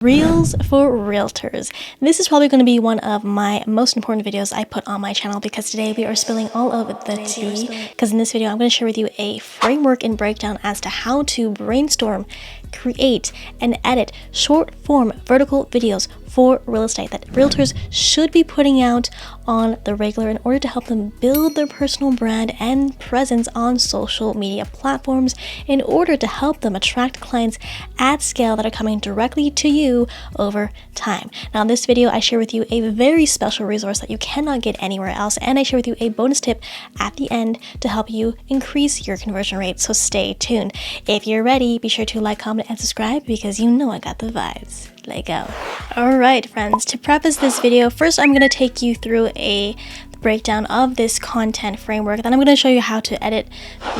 Reels for realtors. This is probably going to be one of my most important videos I put on my channel because today we are spilling all of the tea. Because in this video, I'm going to share with you a framework and breakdown as to how to brainstorm, create, and edit short form vertical videos for real estate that realtors should be putting out on the regular in order to help them build their personal brand and presence on social media platforms in order to help them attract clients at scale that are coming directly to you over time. Now in this video, I share with you a very special resource that you cannot get anywhere else, and I share with you a bonus tip at the end to help you increase your conversion rate, so stay tuned. If you're ready, be sure to like, comment, and subscribe because you know I got the vibes. Let go. Alright friends, to preface this video, first I'm going to take you through a breakdown of this content framework. Then I'm going to show you how to edit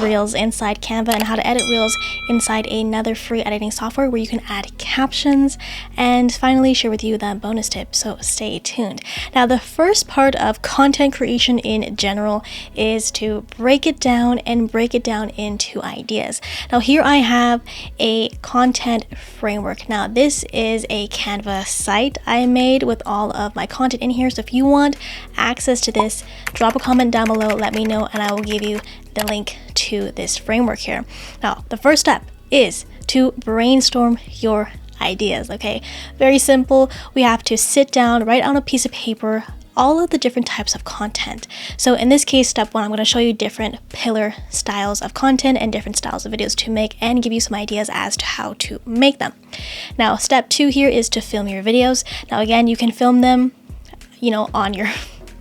reels inside Canva and how to edit reels inside another free editing software where you can add captions, and finally share with you that bonus tip, so stay tuned. Now the first part of content creation in general is to break it down and break it down into ideas. Now here I have a content framework. Now this is a Canva site I made with all of my content in here, so if you want access to this, drop a comment down below, let me know, and I will give you the link to this framework here. Now, the first step is to brainstorm your ideas, okay? Very simple. We have to sit down, write on a piece of paper all of the different types of content. So in this case, step one, I'm going to show you different pillar styles of content and different styles of videos to make and give you some ideas as to how to make them. Now, step two here is to film your videos. Now, again, you can film them,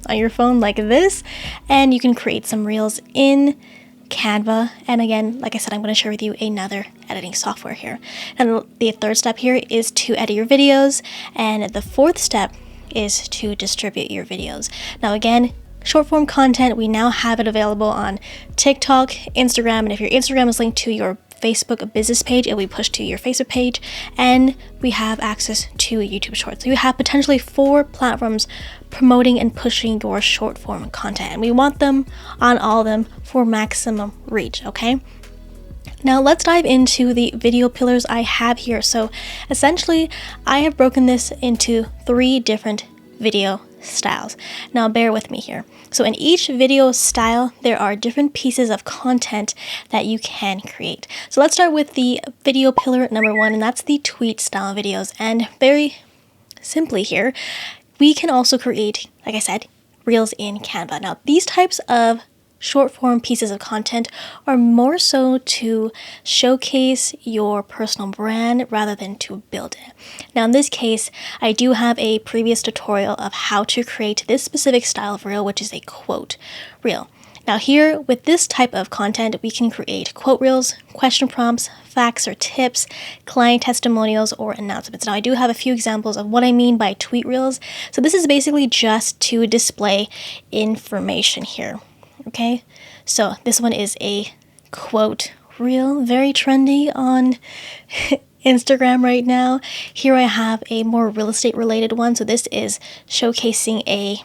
on your phone like this, and you can create some reels in Canva. And again, like I said, I'm going to share with you another editing software here. And the third step here is to edit your videos, and the fourth step is to distribute your videos. Now again, short form content, we now have it available on TikTok, Instagram, and if your Instagram is linked to your Facebook business page, it will be pushed to your Facebook page, and we have access to YouTube Shorts. So you have potentially 4 platforms promoting and pushing your short form content, and we want them on all of them for maximum reach, okay? Now let's dive into the video pillars I have here. So essentially, I have broken this into 3 different video styles. Now bear with me here. So in each video style, there are different pieces of content that you can create. So let's start with the video pillar number 1, and that's the tweet style videos. And very simply here, we can also create, like I said, reels in Canva. Now these types of short form pieces of content are more so to showcase your personal brand rather than to build it. Now in this case, I do have a previous tutorial of how to create this specific style of reel, which is a quote reel. Now here, with this type of content, we can create quote reels, question prompts, facts or tips, client testimonials, or announcements. Now I do have a few examples of what I mean by tweet reels. So this is basically just to display information here. Okay, so this one is a quote reel, very trendy on Instagram right now. Here I have a more real estate related one. So this is showcasing a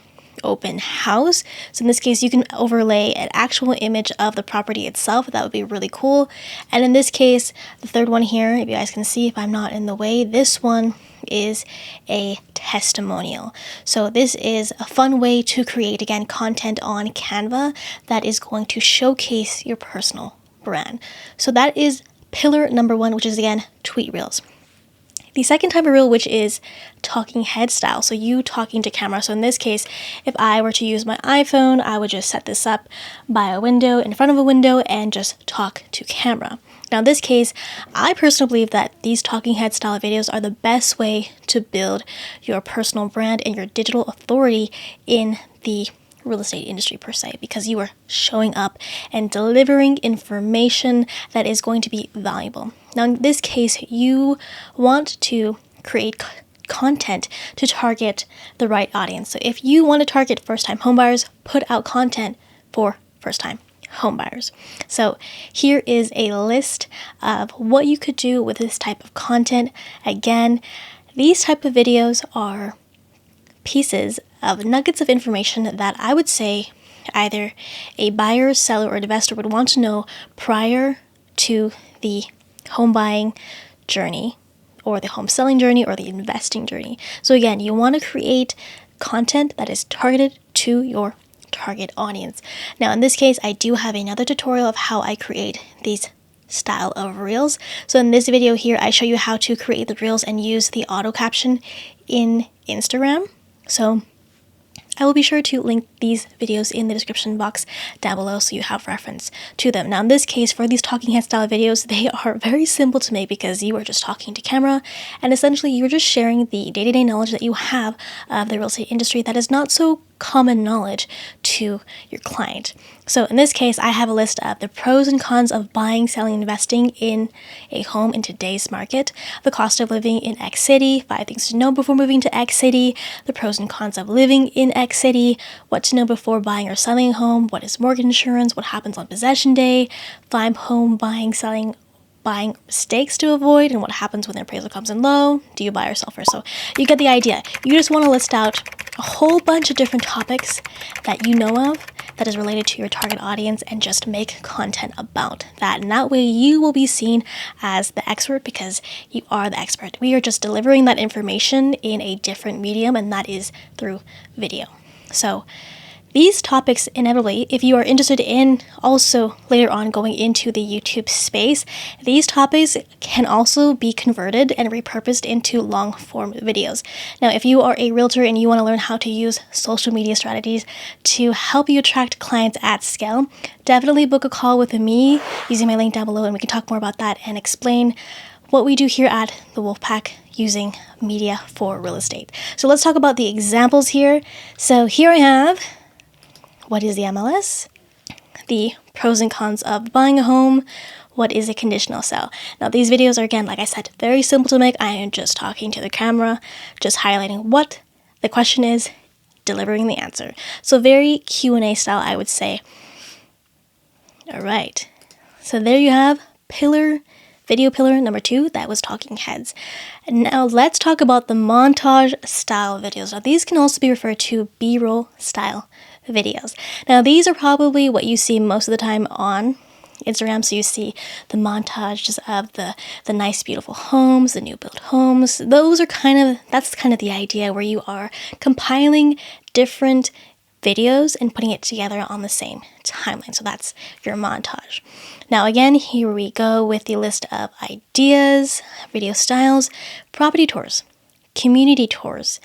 open house. So in this case, you can overlay an actual image of the property itself. That would be really cool. And in this case, the third one here, if you guys can see if I'm not in the way, this one is a testimonial. So this is a fun way to create, again, content on Canva that is going to showcase your personal brand. So that is pillar number 1, which is again tweet reels. The second type of reel, which is talking head style, so you talking to camera. So in this case, if I were to use my iPhone, I would just set this up by a window, in front of a window, and just talk to camera. Now in this case, I personally believe that these talking head style videos are the best way to build your personal brand and your digital authority in the real estate industry per se, because you are showing up and delivering information that is going to be valuable. Now in this case, you want to create content to target the right audience. So if you want to target first-time homebuyers, put out content for first-time homebuyers. So here is a list of what you could do with this type of content. Again, these type of videos are pieces of nuggets of information that I would say either a buyer, seller, or investor would want to know prior to the home buying journey or the home selling journey or the investing journey. So again, you want to create content that is targeted to your target audience. Now in this case, I do have another tutorial of how I create these style of reels. So in this video here, I show you how to create the reels and use the auto caption in Instagram. So I will be sure to link these videos in the description box down below so you have reference to them. Now in this case, for these talking head style videos, they are very simple to make because you are just talking to camera and essentially you're just sharing the day-to-day knowledge that you have of the real estate industry that is not so common knowledge to your client. So in this case, I have a list of the pros and cons of buying, selling, investing in a home in today's market, the cost of living in X city, 5 things to know before moving to X city, the pros and cons of living in X city, what to know before buying or selling a home, what is mortgage insurance, what happens on possession day, 5 home buying, selling, buying mistakes to avoid, and what happens when the appraisal comes in low. Do you buy or sell first? So you get the idea. You just want to list out a whole bunch of different topics that you know of that is related to your target audience and just make content about that. And that way you will be seen as the expert because you are the expert. We are just delivering that information in a different medium, and that is through video. So these topics, inevitably, if you are interested in also later on going into the YouTube space, these topics can also be converted and repurposed into long form videos. Now, if you are a realtor and you want to learn how to use social media strategies to help you attract clients at scale, definitely book a call with me using my link down below and we can talk more about that and explain what we do here at the Wolfpack using media for real estate. So let's talk about the examples here. So here I have, what is the MLS? The pros and cons of buying a home. What is a conditional sale? Now these videos are, again, like I said, very simple to make. I am just talking to the camera, just highlighting what the question is, delivering the answer. So very Q&A style, I would say. All right. So there you have video pillar number 2, that was talking heads. And now let's talk about the montage style videos. Now these can also be referred to B-roll style videos. Now these are probably what you see most of the time on Instagram. So you see the montages of the nice beautiful homes, the new built homes. That's kind of the idea, where you are compiling different videos and putting it together on the same timeline. So that's your montage. Now again, here we go with the list of ideas, video styles, property tours, community tours,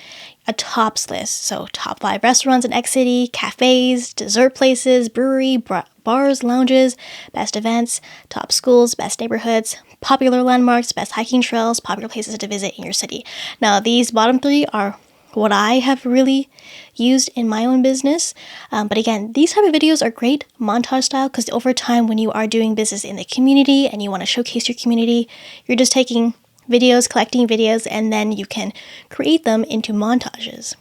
a tops list. So top 5 restaurants in X city, cafes, dessert places, brewery, bars, lounges, best events, top schools, best neighborhoods, popular landmarks, best hiking trails, popular places to visit in your city. Now these bottom 3 are what I have really used in my own business. But again, these type of videos are great montage style because over time when you are doing business in the community and you want to showcase your community, you're just taking videos, collecting videos, and then you can create them into montages.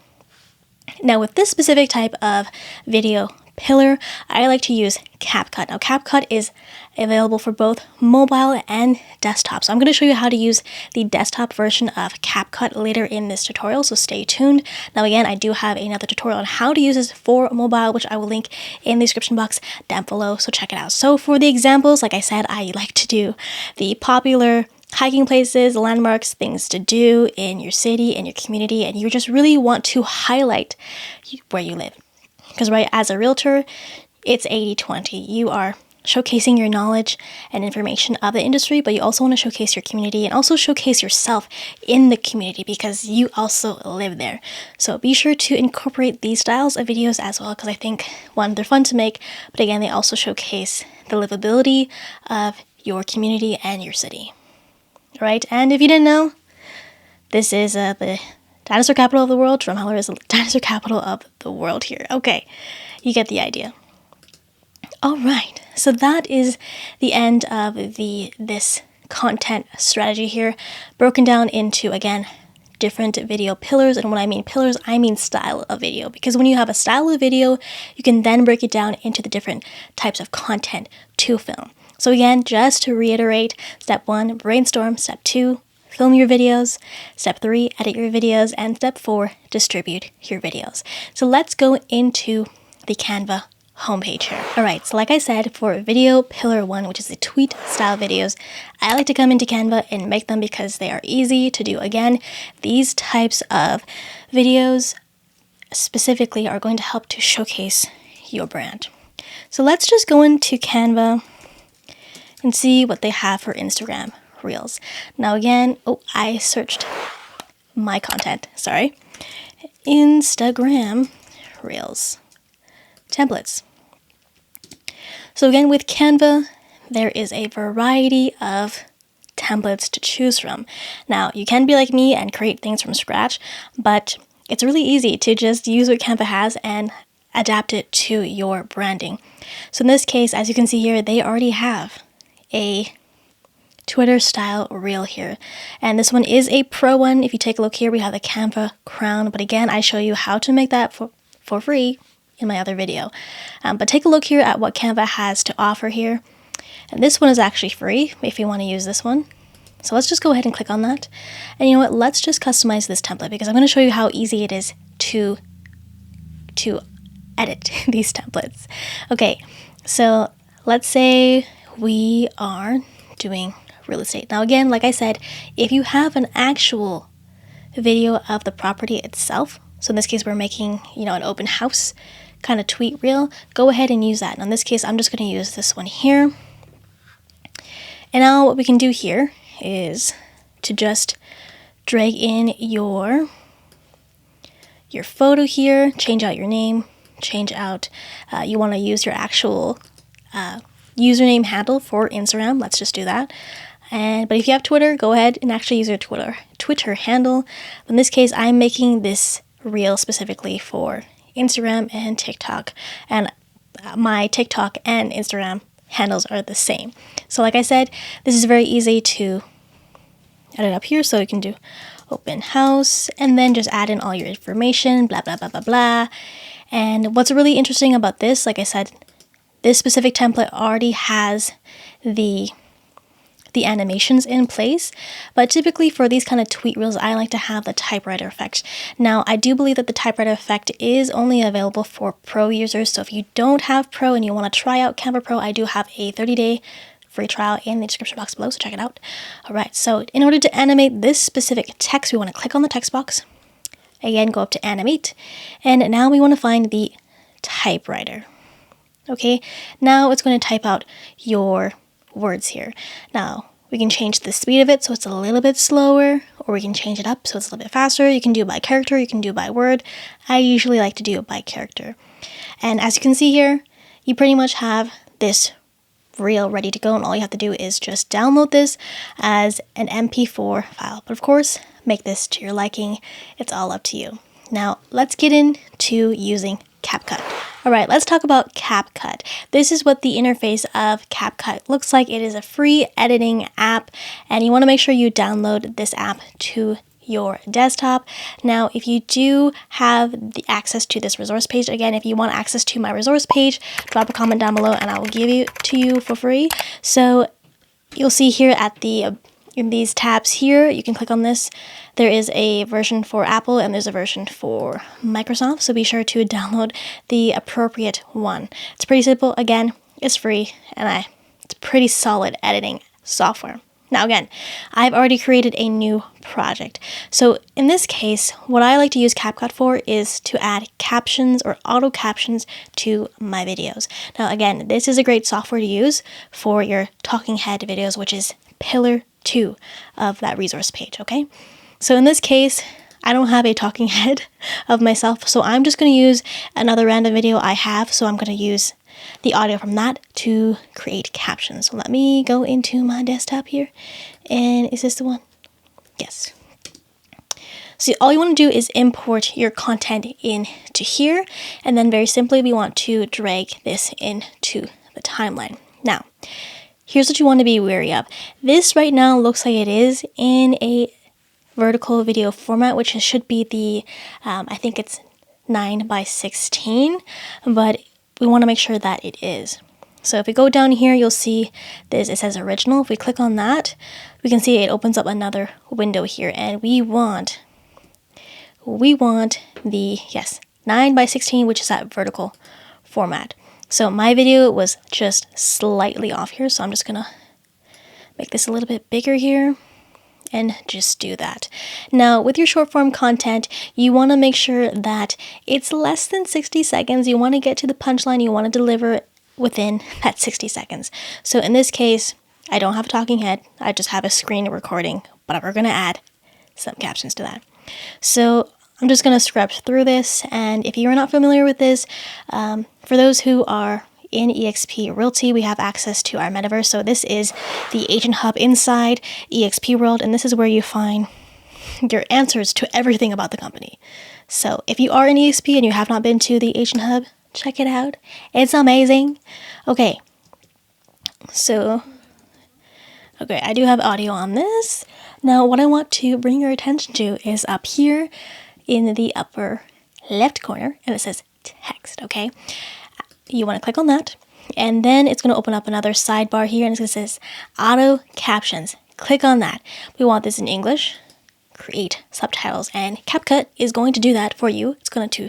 Now with this specific type of video pillar, I like to use CapCut. Now CapCut is available for both mobile and desktop. So I'm going to show you how to use the desktop version of CapCut later in this tutorial, so stay tuned. Now again, I do have another tutorial on how to use this for mobile, which I will link in the description box down below, so check it out. So for the examples, like I said, I like to do the popular hiking places, landmarks, things to do in your city, in your community, and you just really want to highlight where you live. Because right, as a realtor, it's 80-20. You are showcasing your knowledge and information of the industry, but you also want to showcase your community and also showcase yourself in the community because you also live there. So be sure to incorporate these styles of videos as well, because I think, one, they're fun to make, but again, they also showcase the livability of your community and your city. Right? And if you didn't know, this is the dinosaur capital of the world. Drumheller is the dinosaur capital of the world here. Okay, you get the idea. All right, so that is the end of this content strategy here, broken down into, again, different video pillars. And when I mean pillars, I mean style of video, because when you have a style of video, you can then break it down into the different types of content to film. So again, just to reiterate, step 1, brainstorm. Step 2, film your videos. Step 3, edit your videos. And step 4, distribute your videos. So let's go into the Canva homepage here. Alright, so like I said, for video pillar 1, which is the tweet style videos, I like to come into Canva and make them because they are easy to do. Again, these types of videos specifically are going to help to showcase your brand. So let's just go into Canva and see what they have for Instagram Reels. Now again, I searched my content, sorry. Instagram Reels templates. So again, with Canva, there is a variety of templates to choose from. Now, you can be like me and create things from scratch, but it's really easy to just use what Canva has and adapt it to your branding. So in this case, as you can see here, they already have a Twitter style reel here. And this one is a pro one. If you take a look here, we have the Canva crown. But again, I show you how to make that for free in my other video. But take a look here at what Canva has to offer here. And this one is actually free if you want to use this one. So let's just go ahead and click on that. And you know what? Let's just customize this template because I'm going to show you how easy it is to edit these templates. Okay, so let's say we are doing real estate. Now again, like I said, if you have an actual video of the property itself, so in this case we're making, an open house kind of tweet reel, go ahead and use that. And in this case, I'm just going to use this one here. And now what we can do here is to just drag in your photo here, change out your name, change out, you want to use your actual username handle for Instagram. Let's just do that. But if you have Twitter, go ahead and actually use your Twitter handle. In this case, I'm making this reel specifically for Instagram and TikTok, and my TikTok and Instagram handles are the same. So like I said, this is very easy to edit up here. So you can do open house and then just add in all your information, blah, blah, blah, blah, blah. And what's really interesting about this, like I said, this specific template already has the animations in place, but typically for these kind of tweet reels, I like to have the typewriter effect. Now, I do believe that the typewriter effect is only available for pro users, so if you don't have pro and you want to try out Canva Pro, I do have a 30-day free trial in the description box below, so check it out. Alright, so in order to animate this specific text, we want to click on the text box, again go up to animate, and now we want to find the typewriter. Okay, now it's going to type out your words here. Now we can change the speed of it so it's a little bit slower, or we can change it up so it's a little bit faster. You can do it by character, you can do it by word. I usually like to do it by character. And as you can see here, you pretty much have this reel ready to go, and all you have to do is just download this as an MP4 file. But of course, make this to your liking. It's all up to you. Now let's get into using CapCut. Alright, let's talk about CapCut. This is what the interface of CapCut looks like. It is a free editing app, and you want to make sure you download this app to your desktop. Now, if you do have the access to this resource page, again, if you want access to my resource page, drop a comment down below and I will give it to you for free. So you'll see here at in these tabs here, you can click on this. There is a version for Apple and there's a version for Microsoft, so be sure to download the appropriate one. It's pretty simple. Again, it's free, and it's pretty solid editing software. Now again, I've already created a new project. So in this case, what I like to use CapCut for is to add captions or auto captions to my videos. Now again, this is a great software to use for your talking head videos, which is pillar 2 of that resource page, okay? So in this case, I don't have a talking head of myself, so I'm just going to use another random video I have, so I'm going to use the audio from that to create captions. So let me go into my desktop here, and is this the one? Yes. So all you want to do is import your content into here, and then very simply we want to drag this into the timeline. Now, here's what you want to be wary of. This right now looks like it is in a vertical video format, which should be the, I think it's 9:16, but we want to make sure that it is. So if we go down here, you'll see this, it says original. If we click on that, we can see it opens up another window here, and we want the, yes, 9:16, which is that vertical format. So my video was just slightly off here, so I'm just gonna make this a little bit bigger here and just do that. Now, with your short form content, you want to make sure that it's less than 60 seconds. You want to get to the punchline. You want to deliver within that 60 seconds. So in this case, I don't have a talking head. I just have a screen recording, but we're going to add some captions to that. So I'm just going to scrub through this. And if you're not familiar with this, for those who are in eXp Realty, we have access to our metaverse. So this is the agent hub inside eXp World, and this is where you find your answers to everything about the company. So if you are in eXp and you have not been to the agent hub, check it out. It's amazing. Okay, so I do have audio on this. Now what I want to bring your attention to is up here in the upper left corner, and it says text. Okay, you want to click on that, and then it's going to open up another sidebar here, and it says auto captions. Click on that. We want this in English. Create subtitles, and CapCut is going to do that for you. It's going to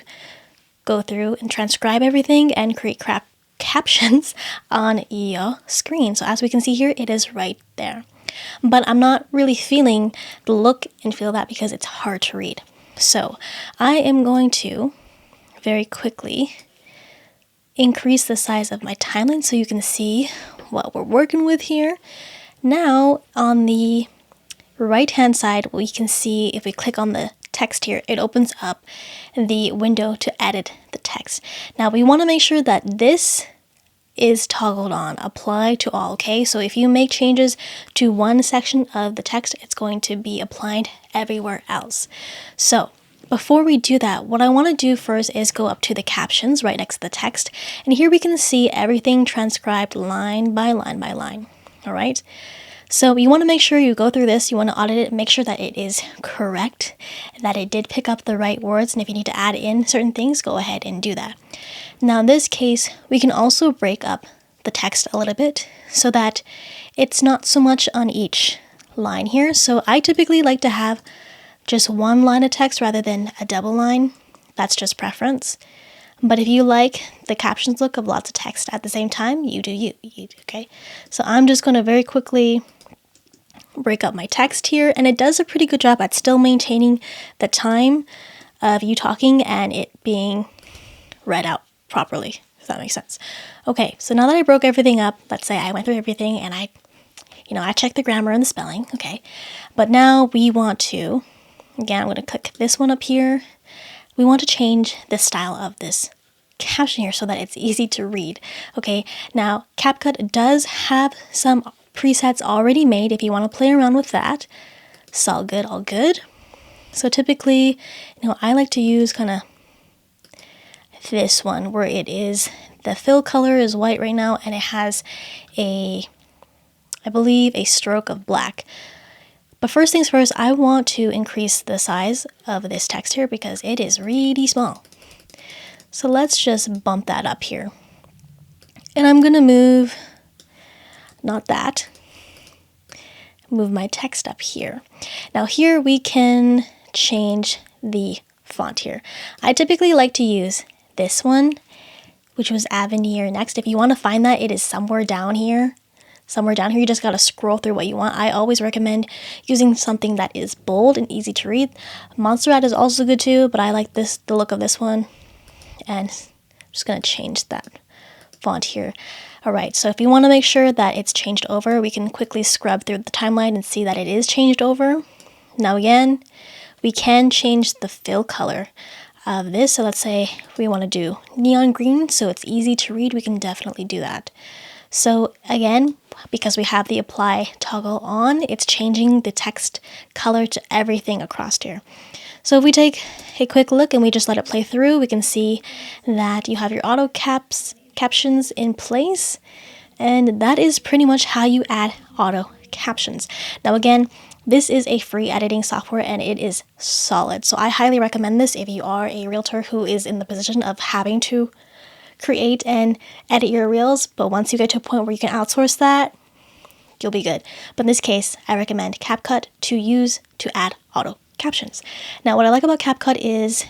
go through and transcribe everything and create captions on your screen. So as we can see here, it is right there. But I'm not really feeling the look and feel that because it's hard to read. So I am going to very quickly increase the size of my timeline so you can see what we're working with here. Now on the right hand side, we can see if we click on the text here, it opens up the window to edit the text. Now we want to make sure that this is toggled on, apply to all. Okay, so if you make changes to one section of the text, it's going to be applied everywhere else. So before we do that, what I want to do first is go up to the captions right next to the text. And here we can see everything transcribed line by line by line. All right. So you want to make sure you go through this. You want to audit it, make sure that it is correct, that it did pick up the right words. And if you need to add in certain things, go ahead and do that. Now in this case, we can also break up the text a little bit so that it's not so much on each line here. So I typically like to have just one line of text rather than a double line. That's just preference. But if you like the captions look of lots of text at the same time, you do you, okay? So I'm just going to very quickly break up my text here, and it does a pretty good job at still maintaining the time of you talking and it being read out properly, if that makes sense. Okay, so now that I broke everything up, let's say I went through everything and I checked the grammar and the spelling, okay? But now we want to, again, I'm going to click this one up here. We want to change the style of this caption here so that it's easy to read. Okay, now CapCut does have some presets already made if you want to play around with that. It's all good, all good. So typically, I like to use kind of this one where it is, the fill color is white right now and it has I believe a stroke of black. But first things first, I want to increase the size of this text here because it is really small. So let's just bump that up here. And I'm going to move, not that, move my text up here. Now here we can change the font here. I typically like to use this one, which was Avenir Next. If you want to find that, it is somewhere down here. You just got to scroll through what you want. I always recommend using something that is bold and easy to read. Montserrat is also good too, but I like the look of this one. And I'm just going to change that font here. All right, so if you want to make sure that it's changed over, we can quickly scrub through the timeline and see that it is changed over. Now again, we can change the fill color of this. So let's say we want to do neon green so it's easy to read, we can definitely do that. So again, because we have the apply toggle on, it's changing the text color to everything across here. So if we take a quick look and we just let it play through, we can see that you have your auto captions in place, and that is pretty much how you add auto captions. Now again, this is a free editing software and it is solid. So I highly recommend this if you are a realtor who is in the position of having to create and edit your reels, but once you get to a point where you can outsource that, you'll be good. But in this case, I recommend CapCut to use to add auto captions. Now what I like about CapCut is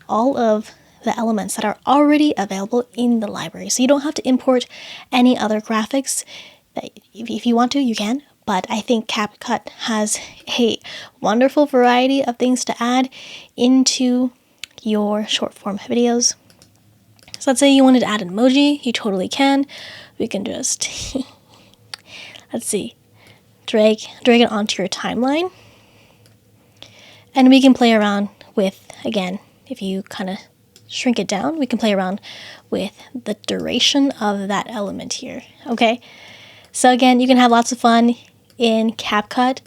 all of the elements that are already available in the library. So you don't have to import any other graphics. If you want to, you can. But I think CapCut has a wonderful variety of things to add into your short form videos. So let's say you wanted to add an emoji, you totally can. We can just, let's see, drag it onto your timeline. And we can play around with, again, if you kind of shrink it down, we can play around with the duration of that element here, okay? So again, you can have lots of fun in CapCut.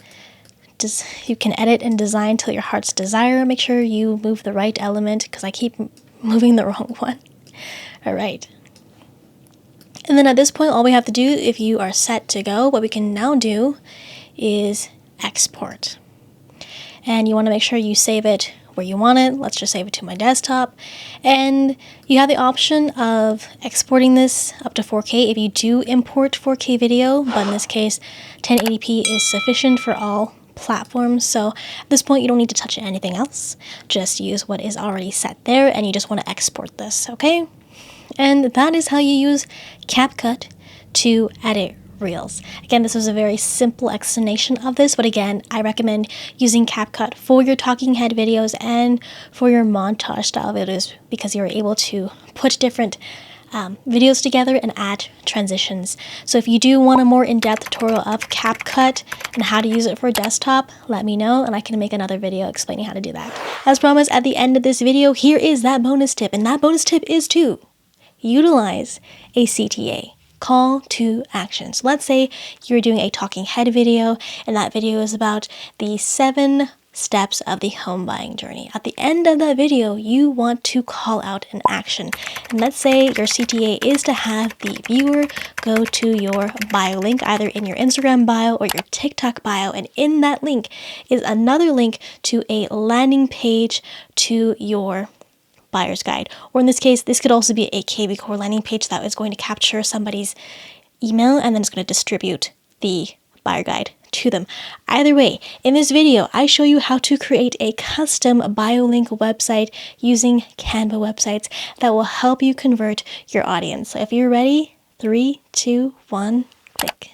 You can edit and design till your heart's desire. Make sure you move the right element because I keep moving the wrong one. All right. And then at this point, all we have to do, if you are set to go, what we can now do is export. And you want to make sure you save it where you want it. Let's just save it to my desktop. And you have the option of exporting this up to 4K if you do import 4K video, but in this case, 1080p is sufficient for all platforms. So at this point, you don't need to touch anything else. Just use what is already set there, and you just want to export this, okay? And that is how you use CapCut to edit Reels. Again, this was a very simple explanation of this, but again, I recommend using CapCut for your talking head videos and for your montage style videos because you're able to put different videos together and add transitions. So if you do want a more in-depth tutorial of CapCut and how to use it for desktop, let me know and I can make another video explaining how to do that. As promised, at the end of this video, here is that bonus tip, and that bonus tip is to utilize a CTA. Call to action. So let's say you're doing a talking head video and that video is about the 7 steps of the home buying journey. At the end of that video, you want to call out an action. And let's say your CTA is to have the viewer go to your bio link, either in your Instagram bio or your TikTok bio. And in that link is another link to a landing page to your buyer's guide, or in this case, this could also be a KV Core landing page that is going to capture somebody's email and then it's going to distribute the buyer guide to them. Either way, in this video, I show you how to create a custom bio-link website using Canva websites that will help you convert your audience. So if you're ready, 3, 2, 1, click.